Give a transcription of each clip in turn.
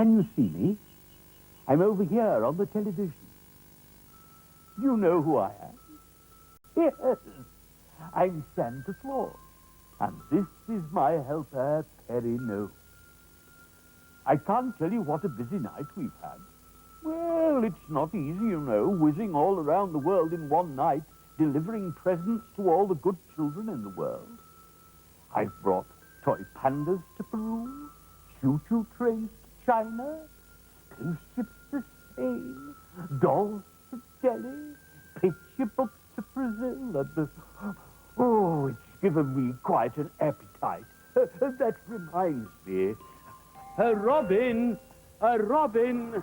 Can you see me? I'm over here on the television. Do you know who I am? Yes, I'm Santa Claus. And this is my helper, Perry Gnome. I can't tell you what a busy night we've had. Well, it's not easy, you know, whizzing all around the world in one night, delivering presents to all the good children in the world. I've brought toy pandas to Peru, choo-choo trains to China, spaceships to Spain, dolls to Delhi, picture books to Brazil, and oh, it's given me quite an appetite. That reminds me. Robin! Robin!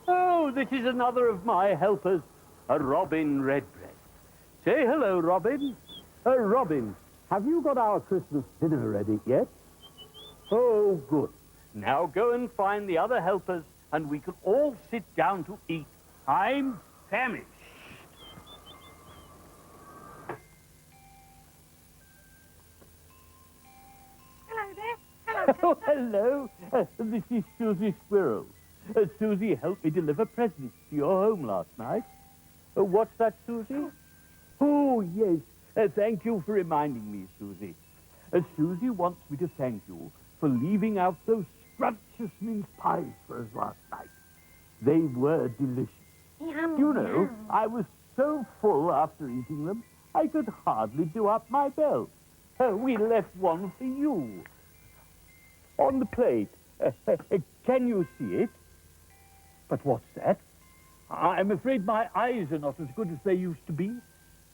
Oh, this is another of my helpers, a Robin Redbreast. Say hello, Robin. Robin, have you got our Christmas dinner ready yet? Oh, good. Now go and find the other helpers, and we can all sit down to eat. I'm famished. Hello there. Hello, Oh, hello. This is Susie Squirrel. Susie helped me deliver presents to your home last night. What's that, Susie? Oh, yes. Thank you for reminding me, Susie. Susie wants me to thank you for leaving out those scrumptious mince pies for us last night. They were delicious. Yum, You know, yum. I was so full after eating them, I could hardly do up my belt. We left one for you. On the plate. Can you see it? But what's that? I'm afraid my eyes are not as good as they used to be.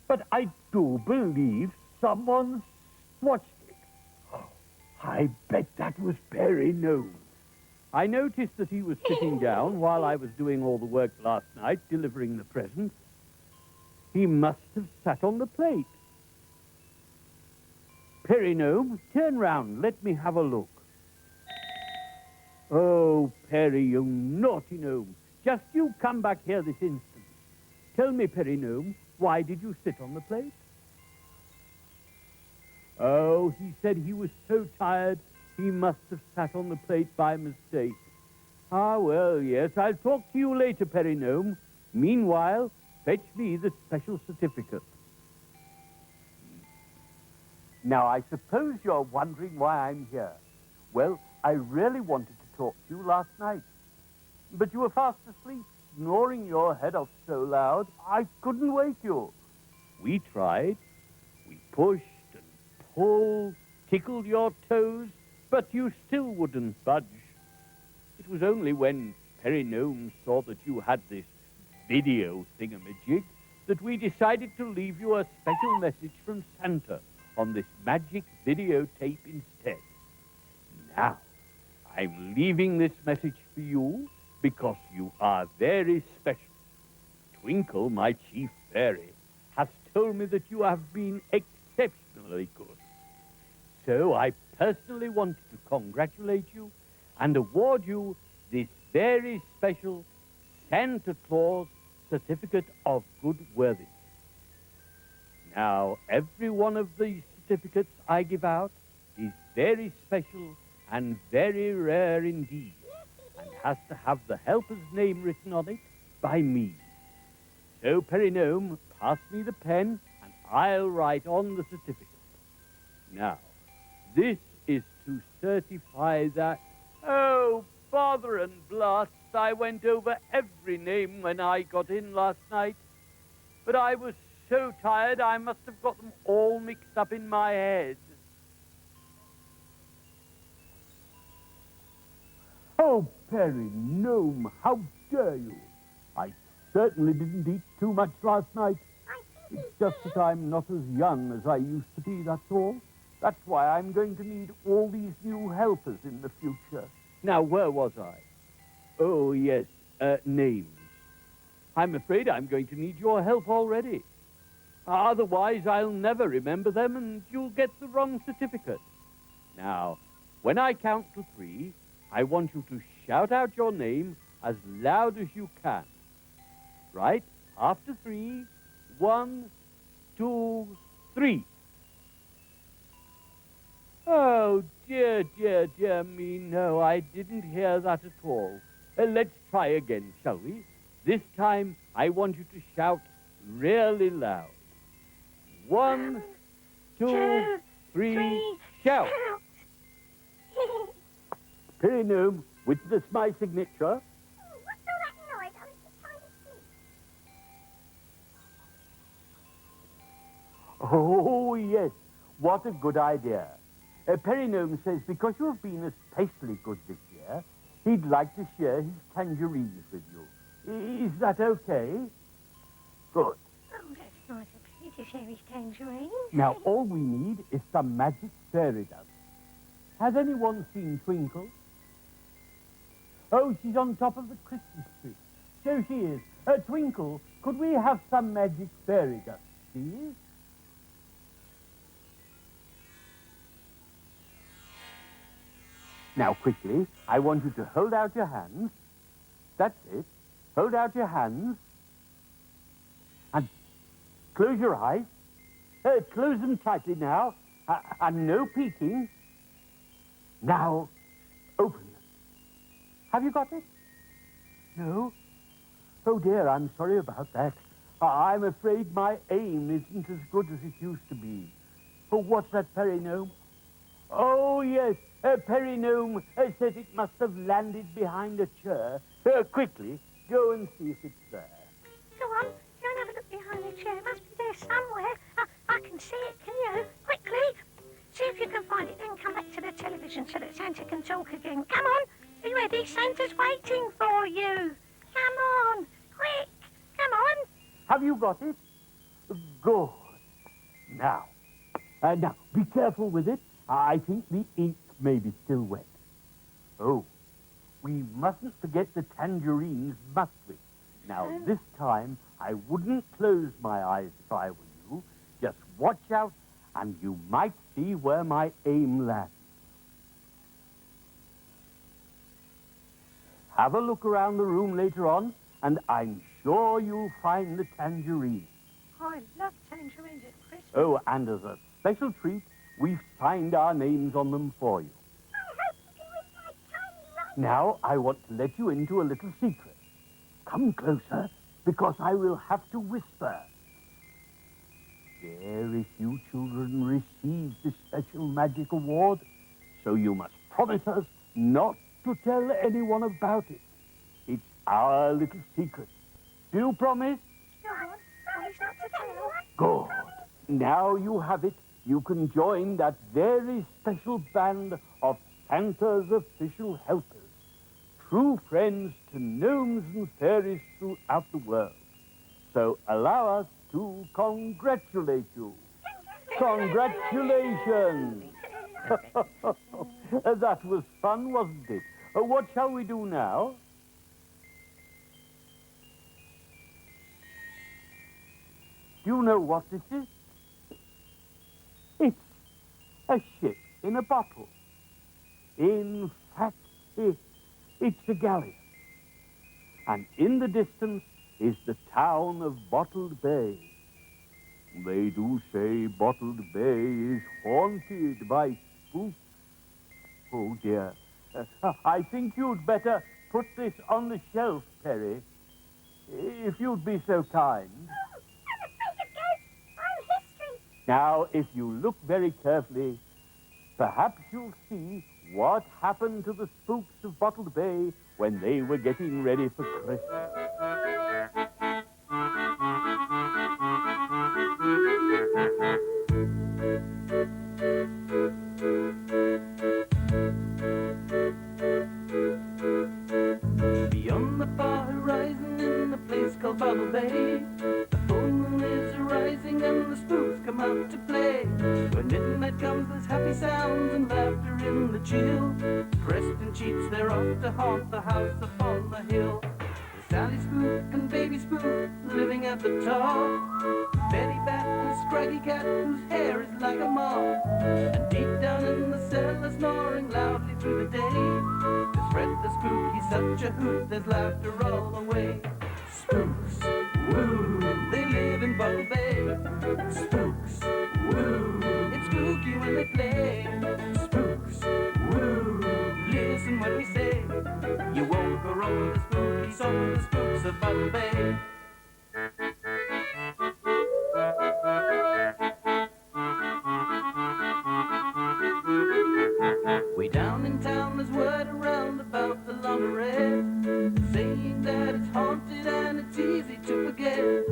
But I do believe someone's watched it. I bet that was Perry Gnome. I noticed that he was sitting down while I was doing all the work last night, delivering the presents. He must have sat on the plate. Perry Gnome, turn round. Let me have a look. Oh, Perry, you naughty gnome. Just you come back here this instant. Tell me, Perry Gnome, why did you sit on the plate? Oh, he said he was so tired he must have sat on the plate by mistake. Ah, well, yes, I'll talk to you later, Perry Gnome. Meanwhile, fetch me the special certificate. Now, I suppose you're wondering why I'm here. Well, I really wanted to talk to you last night. But you were fast asleep, snoring your head off so loud, I couldn't wake you. We tried. We pushed and pulled, tickled your toes, but you still wouldn't budge. It was only when Perry Gnome saw that you had this video thingamajig that we decided to leave you a special message from Santa on this magic videotape instead. Now, I'm leaving this message for you because you are very special. Twinkle, my chief fairy, has told me that you have been exceptionally good. So I personally wanted to congratulate you and award you this very special Santa Claus Certificate of Good Worthiness. Now, every one of these certificates I give out is very special and very rare indeed, and has to have the helper's name written on it by me. So, Perry Gnome, pass me the pen, and I'll write on the certificate. Now, this is to certify that... Oh, bother and blast, I went over every name when I got in last night, but I was so tired I must have got them all mixed up in my head. Oh, Perry Gnome, how dare you? I certainly didn't eat too much last night. It's just that I'm not as young as I used to be, that's all. That's why I'm going to need all these new helpers in the future. Now, where was I? Oh, yes, names. I'm afraid I'm going to need your help already. Otherwise, I'll never remember them and you'll get the wrong certificate. Now, when I count to 3, I want you to shout out your name as loud as you can. Right? After 3, 1, 2, 3. Oh, dear, dear, dear me, no, I didn't hear that at all. Let's try again, shall we? This time, I want you to shout really loud. 1, 2, 3, shout. Gnome, witness my signature. What's all that noise? I was just trying to sleep. Oh, yes. What a good idea. Gnome says because you have been especially good this year, he'd like to share his tangerines with you. Is that okay? Good. Oh, that's nice of you to share his tangerines. Now, all we need is some magic fairy dust. Has anyone seen Twinkle? Oh, she's on top of the Christmas tree. So she is. Twinkle, could we have some magic fairy dust, please? Now, quickly, I want you to hold out your hands. That's it. Hold out your hands. And close your eyes. Close them tightly now. And no peeking. Now, open them. Have you got it? No? Oh, dear, I'm sorry about that. I'm afraid my aim isn't as good as it used to be. Oh, what's that, Gnome? Oh, yes. Gnome says it must have landed behind a chair. Quickly, go and see if it's there. Go on, go and have a look behind the chair. It must be there somewhere. I can see it, can you? Quickly. See if you can find it, then come back to the television so that Santa can talk again. Come on. Are you ready? Santa's waiting for you. Come on. Quick. Come on. Have you got it? Good. Now, be careful with it. I think the ink may be still wet. Oh, we mustn't forget the tangerines, must we? Now, this time, I wouldn't close my eyes if I were you. Just watch out, and you might see where my aim lands. Have a look around the room later on, and I'm sure you'll find the tangerine. I love tangerines at Christmas. Oh, and as a special treat, we've signed our names on them for you. I hope you can read my tiny writing. Now, I want to let you into a little secret. Come closer, because I will have to whisper. Very few children receive the special magic award, so you must promise us not to tell anyone about it. It's our little secret. Do you promise? Go on. Promise not to tell anyone. Good. Now you have it. You can join that very special band of Santa's official helpers. True friends to gnomes and fairies throughout the world. So allow us to congratulate you. Congratulations! That was fun, wasn't it? What shall we do now? Do you know what this is? It's a ship in a bottle. In fact, it's a galleon. And in the distance is the town of Bottle Bay. They do say Bottled Bay is haunted by spooks. Oh, dear. I think you'd better put this on the shelf, Perry. If you'd be so kind. I'm afraid of ghosts. I'm history. Now, if you look very carefully, perhaps you'll see what happened to the Spooks of Bottle Bay when they were getting ready for Christmas. Beyond the far horizon in a place called Bottle Bay, the full moon is rising and the spooks come out to play. When midnight comes, there's happy sounds and laughter in the chill. Dressed in cheats, they're off to haunt the house upon the hill. There's Sally Spook and Baby Spook living at the top. Betty Bat and Scraggy Cat whose hair is like a mop. And deep down in the cellar snoring loudly through the day. There's Fred the Spook, he's such a hoot, there's laughter all the way. Spooks, woo, they live in Bottle Bay. Spooks, woo, it's spooky when they play. Spooks, wrong with the spooky song, the Spooks of Bottle Bay. Way down in town there's word around about the laundry, saying that it's haunted and it's easy to forget.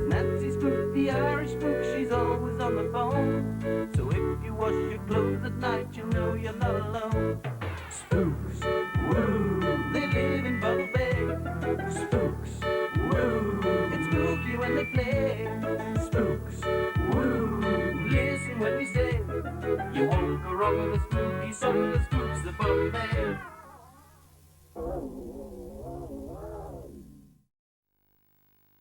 Nancy Spook, the Irish spook, she's always on the phone. So if you wash your clothes at night, you'll know you're not alone. Spooks, woo, they live in Bottle Bay. Spooks, woo, it's spooky when they play. Spooks, woo, listen when we say, you won't go wrong with the spooky song, the Spooks of Bottle Bay.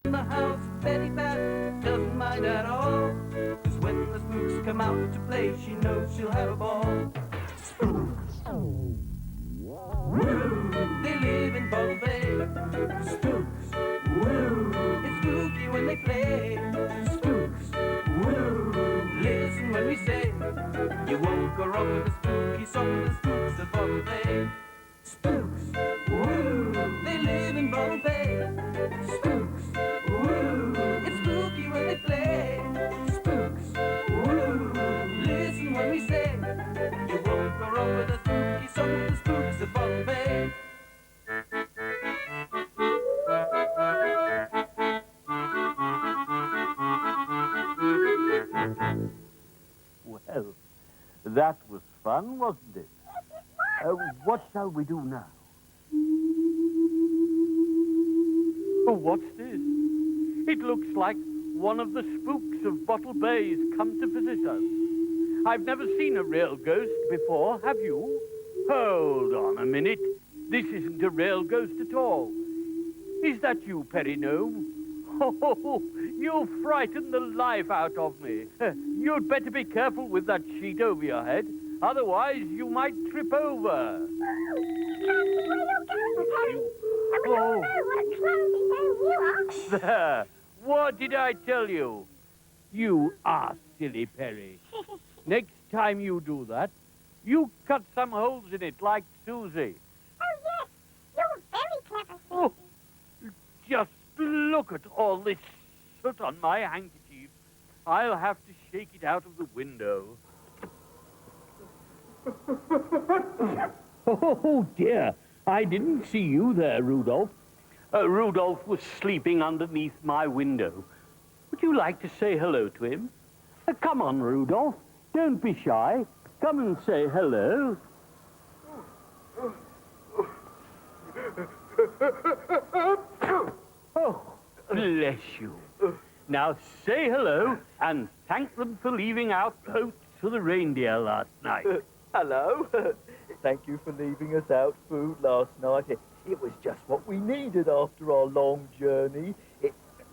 In the house, Betty Bat doesn't mind at all, 'cause when the spooks come out to play, she knows she'll have a ball. Spooks, woo, they live in Bottle Bay. Spooks, woo, it's spooky when they play. Spooks, woo, listen when we say, you won't go wrong with the spooky song, the Spooks of Bottle Bay. Spooks, woo, they live in Bottle Bay. Spooks, woo, it's spooky when they play. Spooks, woo, listen when we say, you won't go wrong with the spooky song, the Spooks of Bottle Bay. Well, that was fun, wasn't it? What shall we do now? Oh, what's this? It looks like one of the spooks of Bottle Bay's come to visit us. I've never seen a real ghost before, have you? Hold on a minute. This isn't a real ghost at all. Is that you, Perry Gnome? Oh, you frightened the life out of me. You'd better be careful with that sheet over your head. Otherwise, you might trip over. Oh. There. What did I tell you? You are silly, Perry. Next time you do that, you cut some holes in it like Susie. Oh, yes. You're very clever, Susie. Oh, just look at all this soot on my handkerchief. I'll have to shake it out of the window. Oh, dear. I didn't see you there, Rudolph. Rudolph was sleeping underneath my window. Would you like to say hello to him? Come on, Rudolph. Don't be shy. Come and say hello. Oh, bless you. Now say hello and thank them for leaving out oats for the reindeer last night. Hello. Thank you for leaving us out food last night. It was just what we needed after our long journey.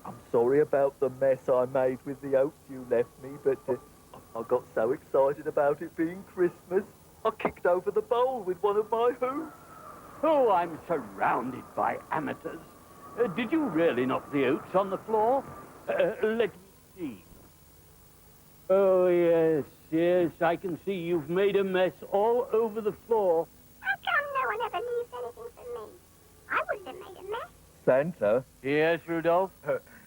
I'm sorry about the mess I made with the oats you left me, but I got so excited about it being Christmas, I kicked over the bowl with one of my hooves. Oh, I'm surrounded by amateurs. Did you really knock the oats on the floor? Let me see. Oh, yes, yes, I can see you've made a mess all over the floor. How come no one ever leaves anything for me? I wouldn't have made a mess. Santa, Yes, Rudolph?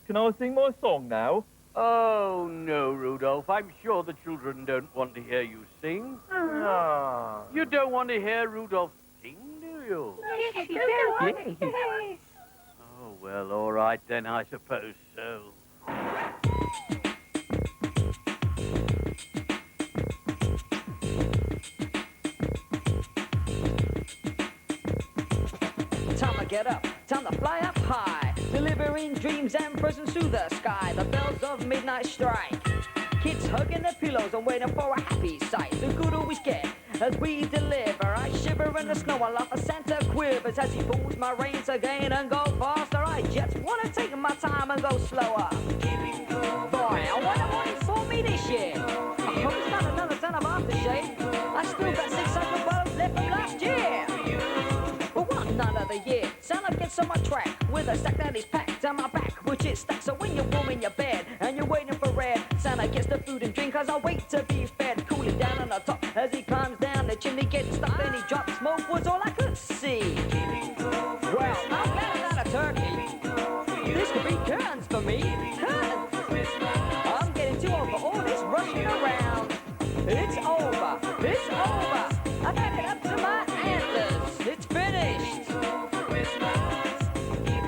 can I sing my song now? Oh, no, Rudolph. I'm sure the children don't want to hear you sing. Ah. You don't want to hear Rudolph sing, do you? Yes, you do. Yes. Oh, well, all right then, I suppose so. Time to get up, time to fly up high, delivering dreams and presents to the sky. The bells of midnight strike, kids hugging their pillows and waiting for a happy sight. The good always get as we deliver. I shiver in the snow, I laugh as Santa quivers as he pulls my reins again and go faster. I just want to take my time and go slower. Boy, I wonder what for me this year. I hope it's not another ton of aftershave. I still got 600 bottles left from last year. But one night of the year, Santa gets on my track with a stack that is packed on my back, which is stacked. So when you're warm in your bed and you're waiting for red, Santa gets the food and drink as I wait to be fed. Cooling down on the top as he climbs down the chimney, getting stuck and he dropped. Smoke was all I could see. Well, to be curtains for me. Curtains. I'm getting too old for all this rushing around. It's over. It's over. I've had it up to my antlers. It's finished.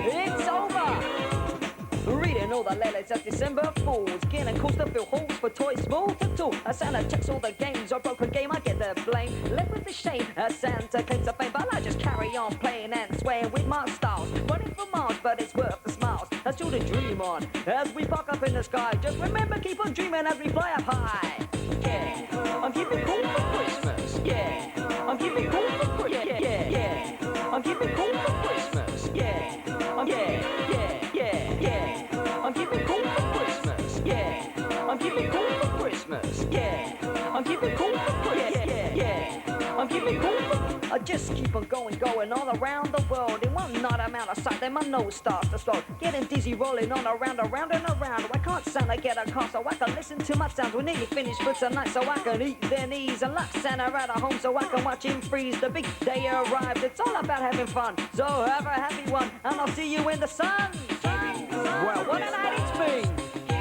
It's over. Reading all the letters of December fools. Getting calls to fill holes for toys small to tall. Santa checks all the games. Or broken game, I get the blame. Left with the shame. Santa claims the fame, but I just carry on playing and swaying with my styles. Running for miles, but it's worth the smiles. As children dream on. As we park up in the sky. Just remember, keep on dreaming as we fly up high. Yeah, I'm keeping cool for Christmas. Yeah, I'm keeping cool for Christmas. Yeah. I'm keeping cool for Christmas. Yeah, yeah. I'm keeping cool for Christmas. Yeah, I'm keeping cool for Christmas. Yeah, I'm keeping cool for Christmas. Yeah. I'm keeping cool for... I just keep on going all around the world. In one night I'm out of sight, then my nose starts to slow. Getting dizzy, rolling on around and around. Why can't Santa get a car so I can listen to my sounds? We're nearly finished for tonight so I can eat their knees and lock Santa out of home so I can watch him freeze. The big day arrives, it's all about having fun. So have a happy one and I'll see you in the sun. Well, what a night it's been.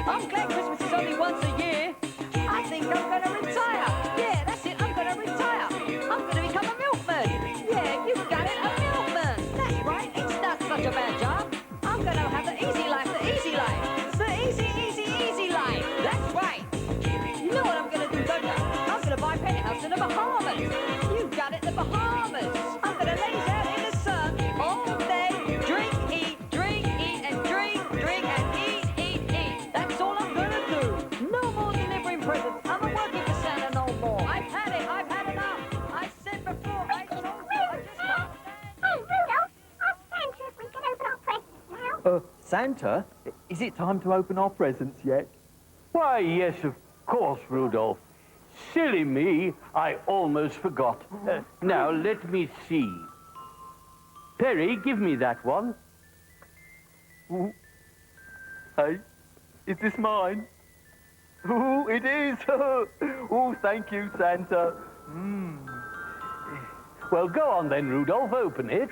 I'm glad Christmas is only once a year. I think I'm gonna retire. Yeah, that's it, I'm gonna retire. I'm gonna become a milkman. Yeah, you got it, a milkman. That's right, it's not such a bad job. I'm gonna have the easy life, the easy life. The easy life. That's right. You know what I'm gonna do, don't you? I'm gonna buy a penthouse in the Bahamas. You got it, the Bahamas. I'm gonna laze out in the sun all day. Drink, eat, and drink and eat. That's all I'm gonna do. No more delivering presents. I'm not working for Santa no more. I've had enough. I said before, I told you, I just can't. Hey, Rudolph, ask Santa if we can open our presents now. Santa, is it time to open our presents yet? Why, yes, of course, Rudolph. Silly me, I almost forgot. Now, let me see. Perry, give me that one. Ooh. Hey, is this mine? Ooh, it is. Oh, thank you, Santa. Well, go on then, Rudolph, open it.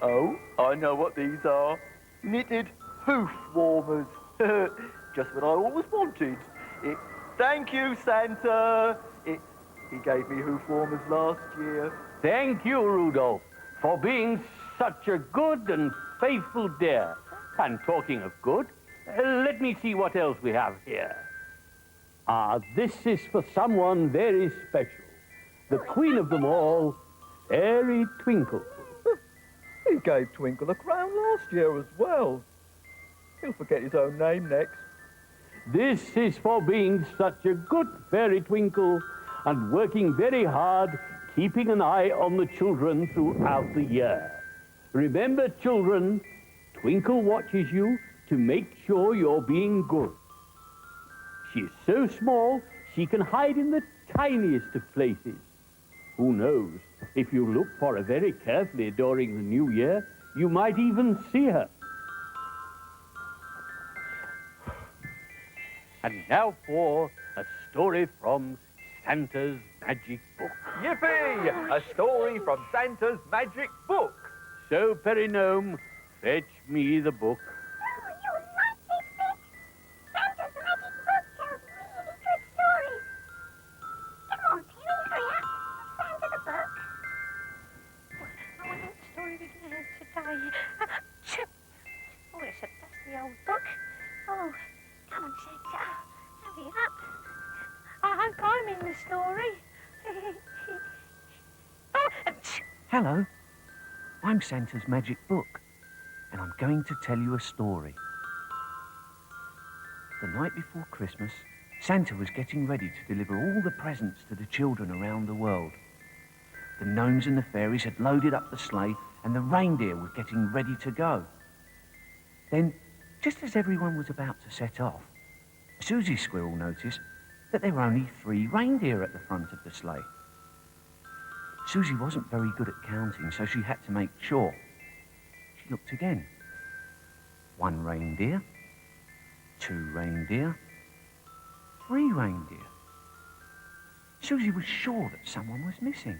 Oh, I know what these are. Knitted hoof warmers. Just what I always wanted. Thank you, Santa. He gave me hoof warmers last year. Thank you, Rudolph, for being such a good and faithful dear. And talking of good, let me see what else we have here. This is for someone very special. The queen of them all, Airy Twinkle. He gave Twinkle a crown last year as well. He'll forget his own name next. This is for being such a good fairy, Twinkle, and working very hard, keeping an eye on the children throughout the year. Remember, children, Twinkle watches you to make sure you're being good. She's so small, she can hide in the tiniest of places. Who knows, if you look for her very carefully during the new year, you might even see her. And now for a story from Santa's Magic Book. Yippee! A story from Santa's Magic Book. So, Perinome, fetch me the book. Oh, you lucky bit. Santa's magic book tells really good stories. Come on, Terry, hurry up. Santa the book. I wonder what story we're going to have today. Oh, it's a dusty old book. Oh, come on, Santa. Hurry up. I hope I'm in the story. Hello, I'm Santa's Magic Book, and I'm going to tell you a story. The night before Christmas, Santa was getting ready to deliver all the presents to the children around the world. The gnomes and the fairies had loaded up the sleigh, and the reindeer were getting ready to go. Then, just as everyone was about to set off, Susie Squirrel noticed that there were only 3 reindeer at the front of the sleigh. Susie wasn't very good at counting, so she had to make sure. She looked again. 1 reindeer, 2 reindeer, 3 reindeer. Susie was sure that someone was missing.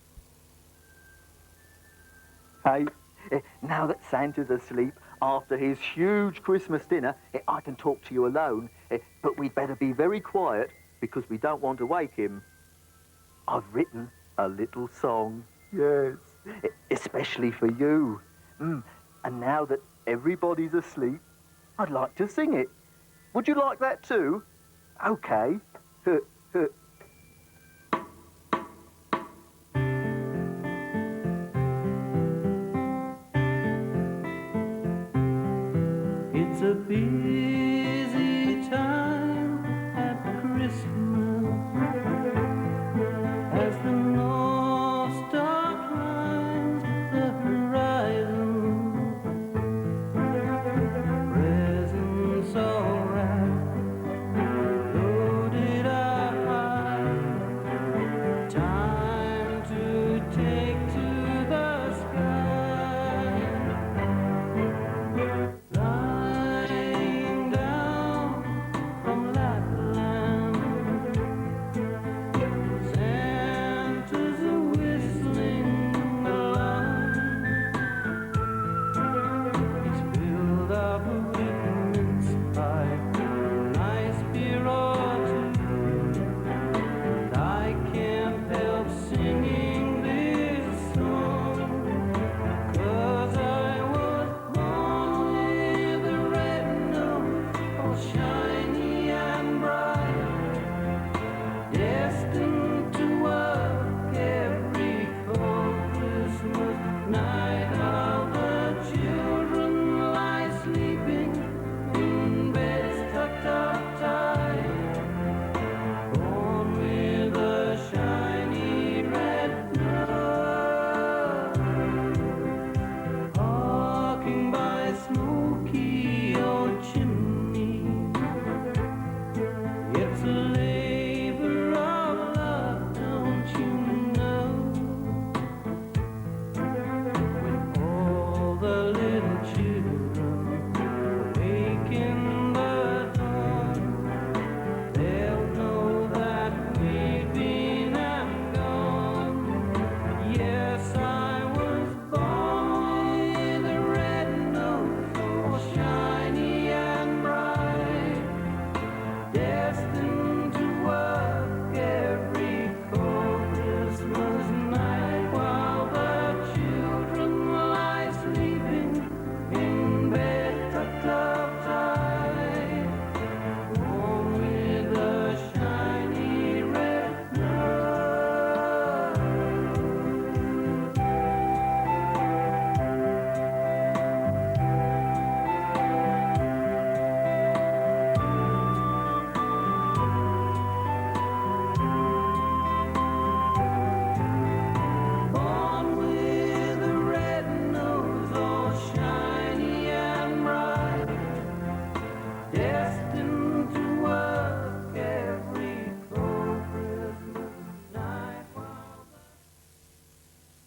Hey, now that Santa's asleep after his huge Christmas dinner, I can talk to you alone, but we'd better be very quiet because we don't want to wake him. I've written a little song, yes, especially for you. And now that everybody's asleep, I'd like to sing it. Would you like that too? Okay. It's a big